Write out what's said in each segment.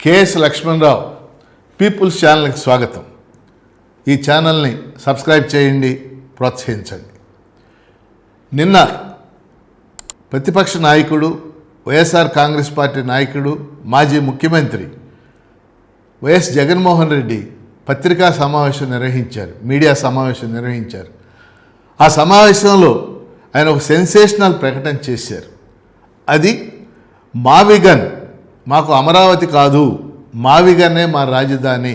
KS Lakshmanarao peoples ఛానల్కి స్వాగతం. ఈ ఛానల్ని సబ్స్క్రైబ్ చేయండి, ప్రోత్సహించండి. నిన్న ప్రతిపక్ష నాయకుడు, వైఎస్ఆర్ కాంగ్రెస్ పార్టీ నాయకుడు, మాజీ ముఖ్యమంత్రి వైఎస్ జగన్మోహన్ రెడ్డి పత్రికా సమావేశం నిర్వహించారు, మీడియా సమావేశం నిర్వహించారు. ఆ సమావేశంలో ఆయన ఒక సెన్సేషనల్ ప్రకటన చేశారు. అది మావిగన్ మాకు అమరావతి కాదు, మావిగనే మా రాజధాని.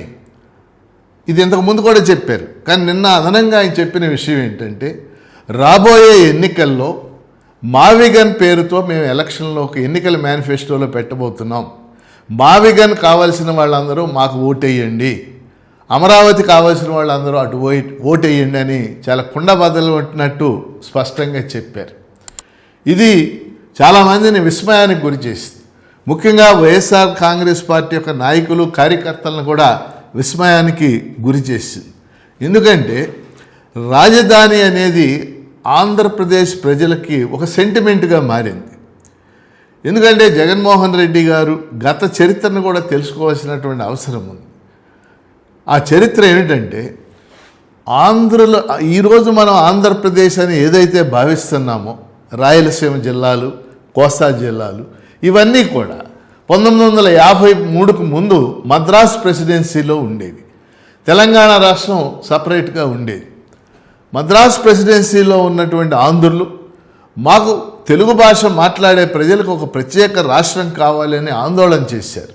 ఇది ఇంతకుముందు కూడా చెప్పారు, కానీ నిన్న అదనంగా ఆయన చెప్పిన విషయం ఏంటంటే, రాబోయే ఎన్నికల్లో మావిగన్ పేరుతో మేము ఎలక్షన్లోకి ఎన్నికల మేనిఫెస్టోలో పెట్టబోతున్నాం. మావిగన్ కావాల్సిన వాళ్ళందరూ మాకు ఓటేయండి, అమరావతి కావాల్సిన వాళ్ళందరూ అటు ఓటేయండి అని చాలా కుండబద్దలు కొట్టినట్టు స్పష్టంగా చెప్పారు. ఇది చాలామందిని విస్మయానికి గురి చేసింది. ముఖ్యంగా వైఎస్ఆర్ కాంగ్రెస్ పార్టీ యొక్క నాయకులు, కార్యకర్తలను కూడా విస్మయానికి గురి చేసింది. ఎందుకంటే రాజధాని అనేది ఆంధ్రప్రదేశ్ ప్రజలకి ఒక సెంటిమెంట్గా మారింది. ఎందుకంటే జగన్మోహన్ రెడ్డి గారు గత చరిత్రను కూడా తెలుసుకోవాల్సినటువంటి అవసరం ఉంది. ఆ చరిత్ర ఏమిటంటే, ఆంధ్రలో ఈరోజు మనం ఆంధ్రప్రదేశ్ అని ఏదైతే భావిస్తున్నామో, రాయలసీమ జిల్లాలు, కోస్తా జిల్లాలు, ఇవన్నీ కూడా 1953కు ముందు మద్రాస్ ప్రెసిడెన్సీలో ఉండేవి. తెలంగాణ రాష్ట్రం సపరేట్గా ఉండేది. మద్రాస్ ప్రెసిడెన్సీలో ఉన్నటువంటి ఆంధ్రులు మాకు తెలుగు భాష మాట్లాడే ప్రజలకు ఒక ప్రత్యేక రాష్ట్రం కావాలని ఆందోళన చేశారు.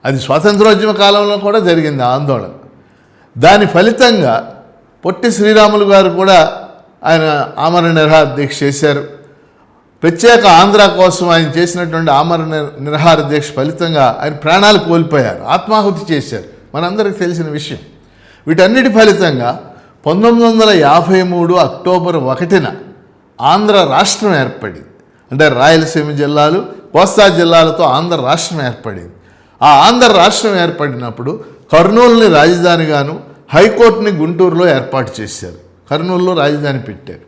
అది స్వాతంత్రోద్యమ కాలంలో కూడా జరిగింది ఆందోళన. దాని ఫలితంగా పొట్టి శ్రీరాములు గారు కూడా ఆయన ఆమరణ నిరాహార దీక్ష చేశారు. ప్రత్యేక ఆంధ్ర కోసం ఆయన చేసినటువంటి ఆమరణ నిరాహార దీక్ష ఫలితంగా ఆయన ప్రాణాలు కోల్పోయారు, ఆత్మాహుతి చేశారు, మనందరికీ తెలిసిన విషయం. వీటన్నిటి ఫలితంగా 1953 అక్టోబర్ 1న ఆంధ్ర రాష్ట్రం ఏర్పడింది. అంటే రాయలసీమ జిల్లాలు, కోస్తా జిల్లాలతో ఆంధ్ర రాష్ట్రం ఏర్పడింది. ఆ ఆంధ్ర రాష్ట్రం ఏర్పడినప్పుడు కర్నూలుని రాజధానిగాను, హైకోర్టుని గుంటూరులో ఏర్పాటు చేశారు. కర్నూలులో రాజధాని పెట్టారు.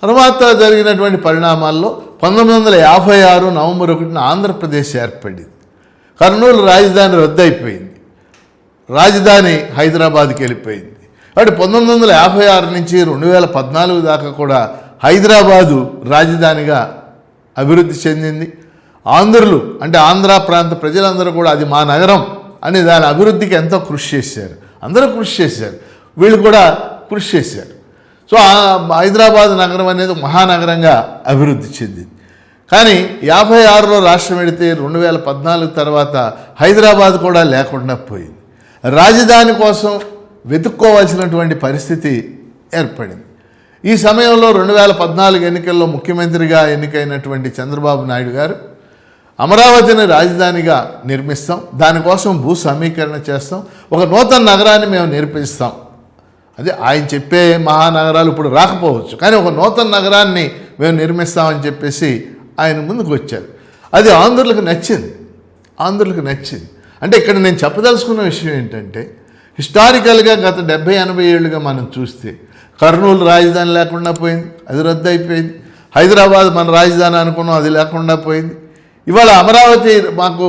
తర్వాత జరిగినటువంటి పరిణామాల్లో 1956 నవంబర్ 1న ఆంధ్రప్రదేశ్ ఏర్పడింది. కర్నూలు రాజధాని రద్దయిపోయింది, రాజధాని హైదరాబాద్కి వెళ్ళిపోయింది. కాబట్టి 1956 నుంచి 2014 దాకా కూడా హైదరాబాదు రాజధానిగా అభివృద్ధి చెందింది. ఆంధ్రులు అంటే ఆంధ్ర ప్రాంత ప్రజలందరూ కూడా అది మా నగరం అని దాని అభివృద్ధికి ఎంతో కృషి చేశారు. అందరూ కృషి చేశారు, వీళ్ళు కూడా కృషి చేశారు. సో హైదరాబాద్ నగరం అనేది మహానగరంగా అభివృద్ధి చెందింది. కానీ 56లో రాష్ట్రం వెళితే 2014 తర్వాత హైదరాబాద్ కూడా లేకుండా పోయింది. రాజధాని కోసం వెతుక్కోవాల్సినటువంటి పరిస్థితి ఏర్పడింది. ఈ సమయంలో 2014 ఎన్నికల్లో ముఖ్యమంత్రిగా ఎన్నికైనటువంటి చంద్రబాబు నాయుడు గారు అమరావతిని రాజధానిగా నిర్మిస్తాం, దానికోసం భూ సమీకరణ చేస్తాం, ఒక నూతన నగరాన్ని మేము నిర్మిస్తాం. అదే ఆయన చెప్పే మహానగరాలు ఇప్పుడు రాకపోవచ్చు, కానీ ఒక నూతన నగరాన్ని మేము నిర్మిస్తామని చెప్పేసి ఆయన ముందుకు వచ్చారు. అది ఆంధ్రులకు నచ్చింది, ఆంధ్రులకు నచ్చింది. అంటే ఇక్కడ నేను చెప్పదలుచుకున్న విషయం ఏంటంటే, హిస్టారికల్గా గత 70-80 ఏళ్ళుగా మనం చూస్తే కర్నూలు రాజధాని లేకుండా పోయింది, అది రద్దు అయిపోయింది. హైదరాబాద్ మన రాజధాని అనుకున్నాం, అది లేకుండా పోయింది. ఇవాళ అమరావతి మాకు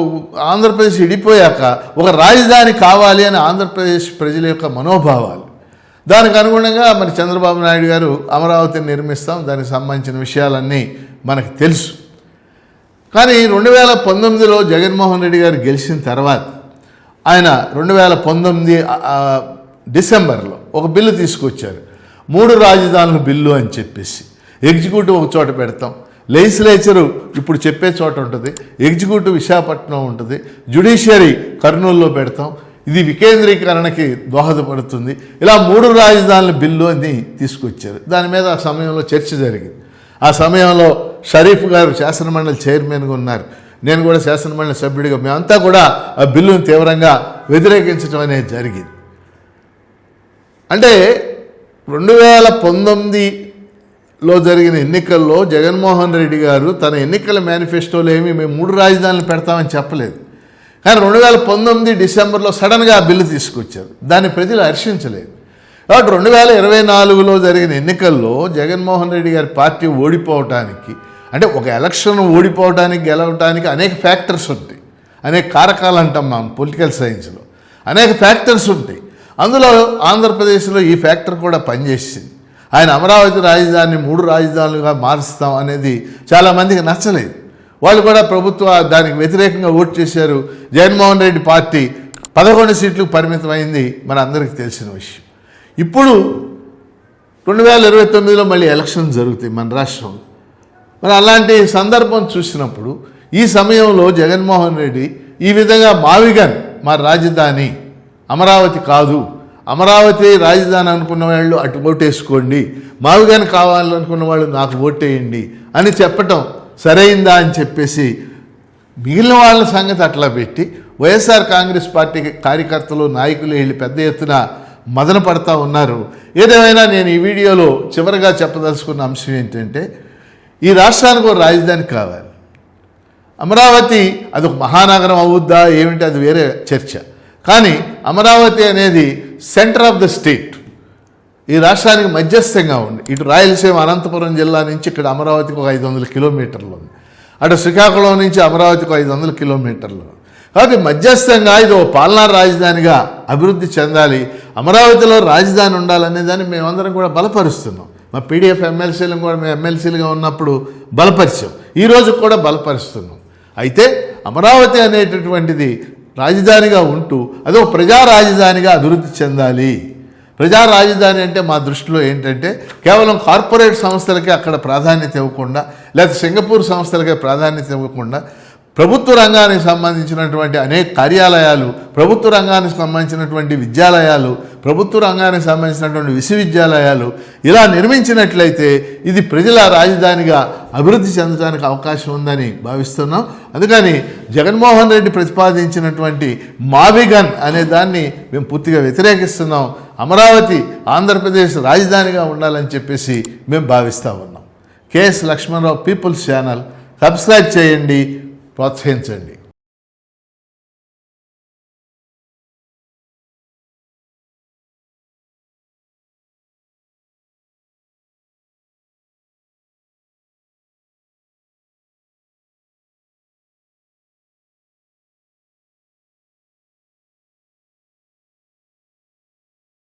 ఆంధ్రప్రదేశ్ విడిపోయాక ఒక రాజధాని కావాలి అని ఆంధ్రప్రదేశ్ ప్రజల యొక్క మనోభావాలు. దానికి అనుగుణంగా మరి చంద్రబాబు నాయుడు గారు అమరావతిని నిర్మిస్తాం, దానికి సంబంధించిన విషయాలన్నీ మనకు తెలుసు. కానీ 2019లో జగన్మోహన్ రెడ్డి గారు గెలిచిన తర్వాత ఆయన 2019 డిసెంబర్లో ఒక బిల్లు తీసుకొచ్చారు, 3 రాజధానుల బిల్లు అని చెప్పేసి. ఎగ్జిక్యూటివ్ ఒక చోట పెడతాం, లెజిస్లేచరు ఇప్పుడు చెప్పే చోట ఉంటుంది, ఎగ్జిక్యూటివ్ విశాఖపట్నం ఉంటుంది, జ్యుడిషియరీ కర్నూలులో పెడతాం, ఇది వికేంద్రీకరణకి దోహదపడుతుంది. ఇలా 3 రాజధానుల బిల్లు అని తీసుకొచ్చారు. దాని మీద ఆ సమయంలో చర్చ జరిగింది. ఆ సమయంలో షరీఫ్ గారు శాసనమండలి చైర్మన్గా ఉన్నారు, నేను కూడా శాసనమండలి సభ్యుడిగా, మేమంతా కూడా ఆ బిల్లును తీవ్రంగా వ్యతిరేకించడం అనేది జరిగింది. అంటే 2019లో జరిగిన ఎన్నికల్లో జగన్మోహన్ రెడ్డి గారు తన ఎన్నికల మేనిఫెస్టోలో ఏమి మేము 3 రాజధానులు పెడతామని చెప్పలేదు. కానీ 2019 డిసెంబర్లో సడన్గా ఆ బిల్లు తీసుకొచ్చారు, దాన్ని ప్రజలు హర్షించలేదు. కాబట్టి 2024లో జరిగిన ఎన్నికల్లో జగన్మోహన్ రెడ్డి గారి పార్టీ ఓడిపోవటానికి, అంటే ఒక ఎలక్షన్ ఓడిపోవటానికి, గెలవటానికి అనేక ఫ్యాక్టర్స్ ఉంటాయి. అనేక కారకాలు అంటాం మనం పొలిటికల్ సైన్స్లో. అనేక ఫ్యాక్టర్స్ ఉంటాయి. అందులో ఆంధ్రప్రదేశ్లో ఈ ఫ్యాక్టర్ కూడా పనిచేసింది. ఆయన అమరావతి రాజధానిని 3 రాజధానులుగా మారుస్తాం అనేది చాలామందికి నచ్చలేదు. వాళ్ళు కూడా దానికి వ్యతిరేకంగా ఓటు చేశారు. జగన్మోహన్ రెడ్డి పార్టీ 11 సీట్లకు పరిమితమైంది మన అందరికీ తెలిసిన విషయం. ఇప్పుడు 2029లో మళ్ళీ ఎలక్షన్ జరుగుతాయి మన రాష్ట్రంలో. మరి అలాంటి సందర్భం చూసినప్పుడు ఈ సమయంలో జగన్మోహన్ రెడ్డి ఈ విధంగా మావిగన్ మా రాజధాని అమరావతి కాదు, అమరావతి రాజధాని అనుకున్న వాళ్ళు అటు ఓటేసుకోండి, మావిగన్ కావాలనుకున్న వాళ్ళు నాకు ఓటేయండి అని చెప్పటం సరైందా అని చెప్పేసి మిగిలిన వాళ్ళ సంగతి అట్లా పెట్టి వైఎస్ఆర్ కాంగ్రెస్ పార్టీ కార్యకర్తలు నాయకులు వీళ్ళు పెద్ద ఎత్తున మదన పడతా ఉన్నారు. ఏదేమైనా నేను ఈ వీడియోలో చివరిగా చెప్పదలుచుకున్న అంశం ఏంటంటే ఈ రాష్ట్రానికి ఒక రాజధాని కావాలి. అమరావతి అదొక మహానగరం అవుద్దా ఏమిటి అది వేరే చర్చ. కానీ అమరావతి అనేది సెంటర్ ఆఫ్ ద స్టేట్, ఈ రాష్ట్రానికి మధ్యస్థంగా ఉంది. ఇటు రాయలసీమ అనంతపురం జిల్లా నుంచి ఇక్కడ అమరావతికి ఒక 500 కిలోమీటర్లు ఉంది, అటు శ్రీకాకుళం నుంచి అమరావతికి 500 కిలోమీటర్లు. కాబట్టి మధ్యస్థంగా ఇది ఒక పాలనా రాజధానిగా అభివృద్ధి చెందాలి, అమరావతిలో రాజధాని ఉండాలనే దాన్ని మేమందరం కూడా బలపరుస్తున్నాం. మా పీడీఎఫ్ ఎమ్మెల్సీలను కూడా మేము ఎమ్మెల్సీలుగా ఉన్నప్పుడు బలపరిచాం, ఈరోజు కూడా బలపరుస్తున్నాం. అయితే అమరావతి అనేటటువంటిది రాజధానిగా ఉంటూ అదో ప్రజా రాజధానిగా అభివృద్ధి చెందాలి. ప్రజా రాజధాని అంటే మా దృష్టిలో ఏంటంటే కేవలం కార్పొరేట్ సంస్థలకే అక్కడ ప్రాధాన్యత ఇవ్వకుండా, లేకపోతే సింగపూర్ సంస్థలకే ప్రాధాన్యత ఇవ్వకుండా ప్రభుత్వ రంగానికి సంబంధించినటువంటి అనేక కార్యాలయాలు, ప్రభుత్వ రంగానికి సంబంధించినటువంటి విద్యాలయాలు, ప్రభుత్వ రంగానికి సంబంధించినటువంటి విశ్వవిద్యాలయాలు ఇలా నిర్మించినట్లయితే ఇది ప్రజల రాజధానిగా అభివృద్ధి చెందడానికి అవకాశం ఉందని భావిస్తున్నాం. అందుకని జగన్మోహన్ రెడ్డి ప్రతిపాదించినటువంటి మావిగన్ అనే దాన్ని మేము పూర్తిగా వ్యతిరేకిస్తున్నాం. అమరావతి ఆంధ్రప్రదేశ్ రాజధానిగా ఉండాలని చెప్పేసి మేము భావిస్తూ ఉన్నాం. KS Lakshmanarao people's channel subscribe చేయండి, ప్రోత్సహించండి.